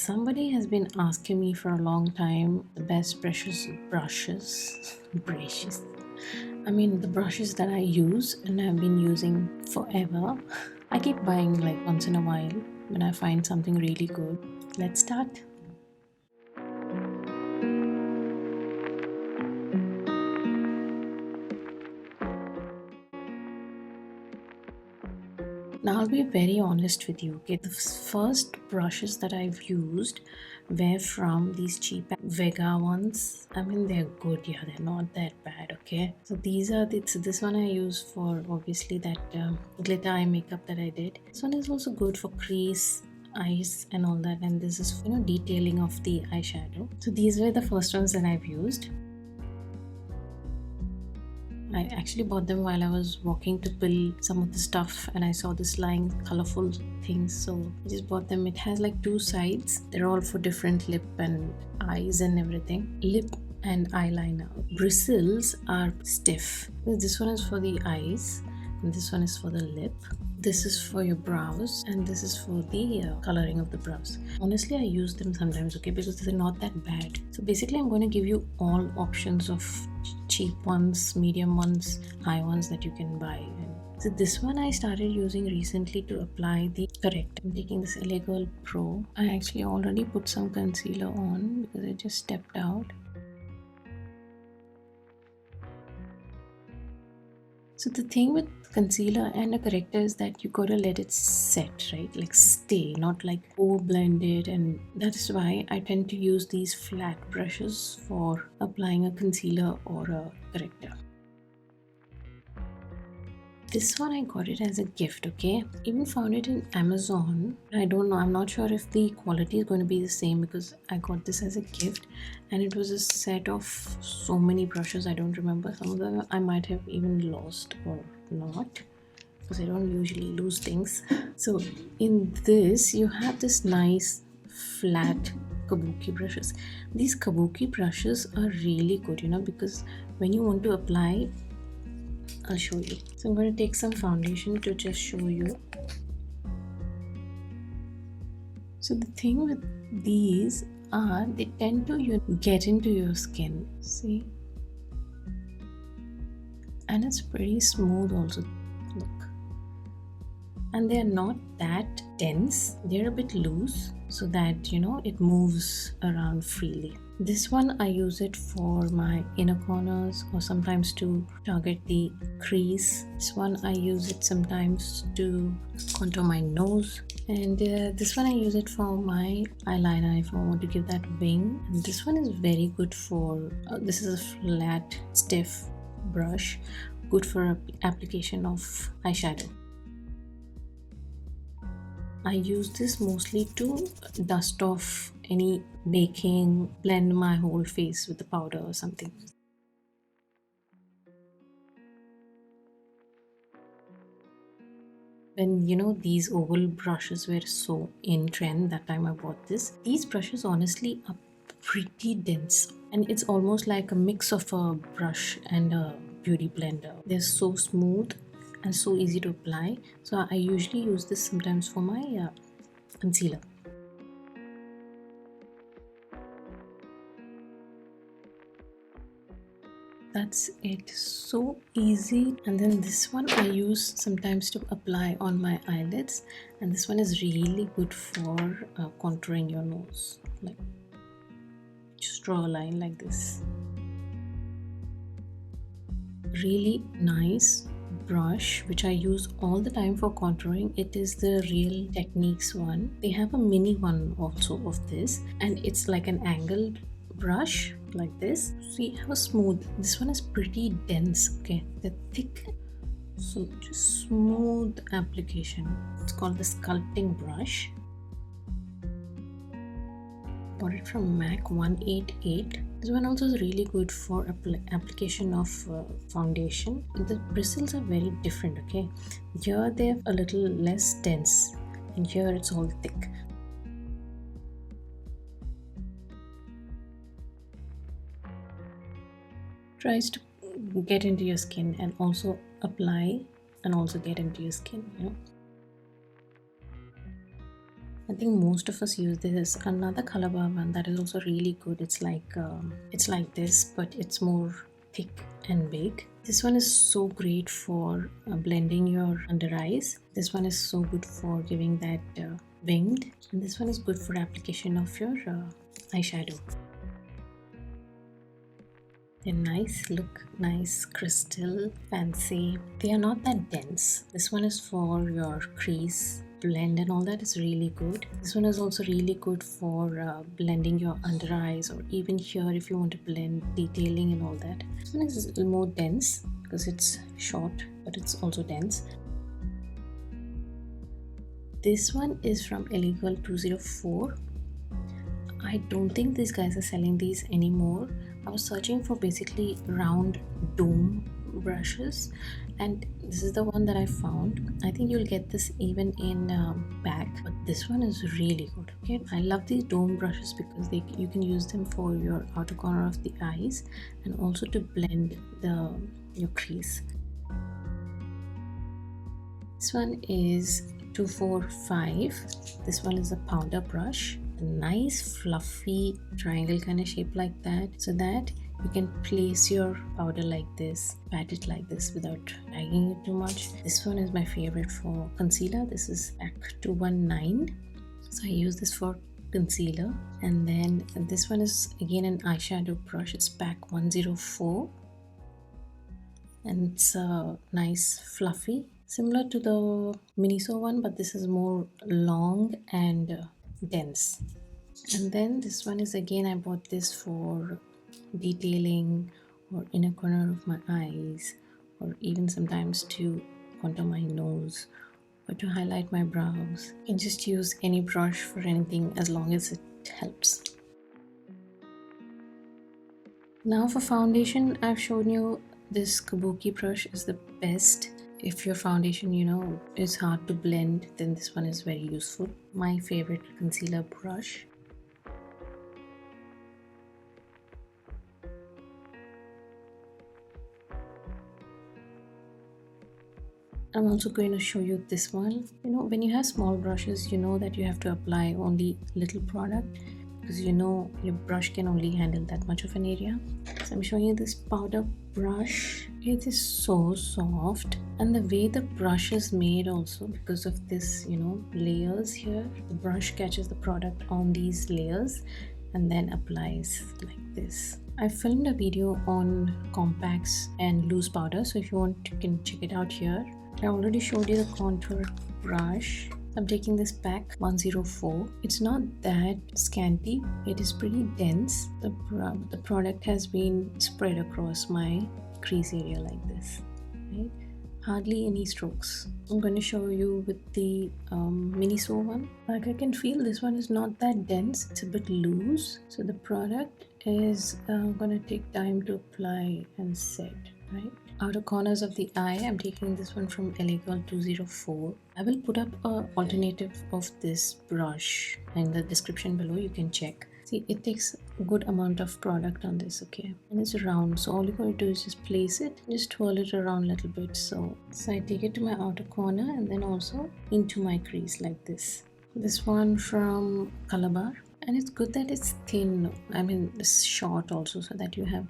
Somebody has been asking me for a long time the best brushes. I mean, the brushes that I use and have been using forever. I keep buying like once in a while when I find something really good. Let's start. Now I'll be very honest with you. Okay, the first brushes that I've used were from these cheap Vega ones. I mean, they're good, yeah, they're not that bad. Okay, so these are this one I use for obviously that glitter eye makeup that I did. This one is also good for crease, eyes and all that, and this is, you know, detailing of the eyeshadow. So these were the first ones that I've used. I actually bought them while I was walking to pull some of the stuff, and I saw this lying colorful things, so I just bought them. It has like two sides. They're all for different lip and eyes and everything. Lip and eyeliner. Bristles are stiff. This one is for the eyes and this one is for the lip. This is for your brows and this is for the coloring of the brows. Honestly, I use them sometimes, okay, because they're not that bad. So basically I'm going to give you all options of cheap ones, medium ones, high ones that you can buy. So this one I started using recently to apply the corrector. I'm taking this LA Girl Pro. I actually already put some concealer on because I just stepped out. So the thing with concealer and a corrector is that you gotta let it set, right? Like stay, not like over blend it, and that's why I tend to use these flat brushes for applying a concealer or a corrector. This one I got it as a gift, okay? Even found it in Amazon. I don't know, I'm not sure if the quality is going to be the same because I got this as a gift and it was a set of so many brushes. I don't remember. Some of them I might have even lost or not because I don't usually lose things. So in this you have this nice flat Kabuki brushes. These Kabuki brushes are really good, you know, because when you want to apply, I'll show you. So I'm going to take some foundation to just show you. So the thing with these are they tend to get into your skin, see, and it's pretty smooth also. Look, and they're not that dense, they're a bit loose so that, you know, it moves around freely. This one I use it for my inner corners or sometimes to target the crease. This one I use it sometimes to contour my nose, and this one I use it for my eyeliner if I want to give that wing. And this one is very good for this is a flat stiff brush, good for application of eyeshadow. I use this mostly to dust off any baking, blend my whole face with the powder or something. When, you know, these oval brushes were so in trend, that time I bought this. These brushes honestly are pretty dense and it's almost like a mix of a brush and a beauty blender. They're so smooth and so easy to apply. So I usually use this sometimes for my concealer. That's it, so easy. And then this one I use sometimes to apply on my eyelids, and this one is really good for contouring your nose. Like, just draw a line like this. Really nice brush which I use all the time for contouring. It is the Real Techniques one. They have a mini one also of this, and it's like an angled brush like this. See how smooth. This one is pretty dense, okay, they're thick, so just smooth application. It's called the Sculpting brush. Bought it from MAC 188. This one also is really good for application of foundation. The bristles are very different, okay. Here they're a little less dense and here it's all thick. Tries to get into your skin and also apply and also get into your skin, you know. I think most of us use this. Another Colorbar one that is also really good. It's like this, but it's more thick and big. This one is so great for blending your under eyes. This one is so good for giving that winged, and this one is good for application of your eyeshadow. They're nice, look nice, crystal, fancy. They are not that dense. This one is for your crease blend and all that is really good. This one is also really good for blending your under eyes, or even here if you want to blend detailing and all that. This one is a little more dense because it's short, but it's also dense. This one is from Illegal 204. I don't think these guys are selling these anymore. I was searching for basically round dome brushes, and this is the one that I found. I think you'll get this even in PAC, but this one is really good. Okay, I love these dome brushes because you can use them for your outer corner of the eyes and also to blend your crease. This one is 245. This one is a powder brush. A nice fluffy triangle kind of shape like that, so that you can place your powder like this, pat it like this without dragging it too much. This one is my favorite for concealer. This is PAC 219, so I use this for concealer. And then this one is again an eyeshadow brush. It's PAC 104, and it's nice fluffy, similar to the M.A.C one, but this is more long and dense. And then this one is again, I bought this for detailing or inner corner of my eyes, or even sometimes to contour my nose or to highlight my brows. You can just use any brush for anything as long as it helps. Now for foundation, I've shown you this Kabuki brush is the best. If your foundation, is hard to blend, then this one is very useful. My favorite concealer brush. I'm also going to show you this one. When you have small brushes, you know that you have to apply only little product, because your brush can only handle that much of an area. So I'm showing you this powder brush. It is so soft, and the way the brush is made also, because of this layers here, the brush catches the product on these layers and then applies like this. I filmed a video on compacts and loose powder, so if you want, you can check it out here. I already showed you the contour brush. I'm taking this PAC 104. It's not that scanty, it is pretty dense. The product has been spread across my crease area like this, right? Hardly any strokes. I'm going to show you with the M.A.C one. Like, I can feel this one is not that dense, it's a bit loose. So the product is going to take time to apply and set, right? Outer corners of the eye, I'm taking this one from Illegal 204. I will put up an alternative of this brush in the description below, you can check. See, it takes a good amount of product on this, okay? And it's round, so all you gotta do is just place it, just twirl it around a little bit. So I take it to my outer corner and then also into my crease like this. This one from Colorbar, and it's good that it's thin. It's short also, so that you have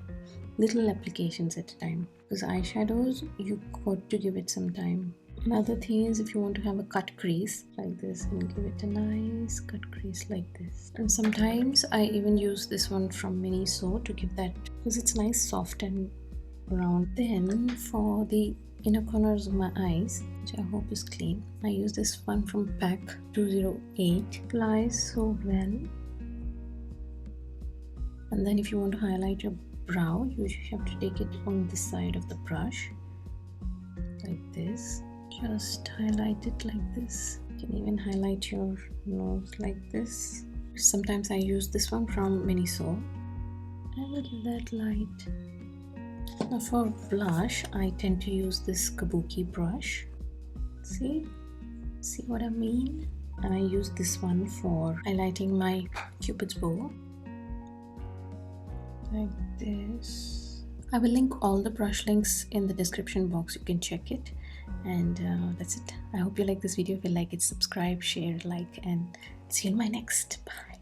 little applications at a time. Because eyeshadows, you got to give it some time. Another thing is, if you want to have a cut crease like this, and give it a nice cut crease like this. And sometimes I even use this one from M.A.C to give that, because it's nice, soft and round. Then for the inner corners of my eyes, which I hope is clean, I use this one from PAC 208. Applies so well. And then if you want to highlight your brow, you have to take it on this side of the brush like this. Just highlight it like this. You can even highlight your nose like this. Sometimes I use this one from M.A.C. I will give that light. Now for blush, I tend to use this Kabuki brush. See what I mean? And I use this one for highlighting my Cupid's bow like this. I will link all the brush links in the description box, you can check it. And that's it. I hope you like this video. If you like it, subscribe, share, like, and See you in my next. Bye.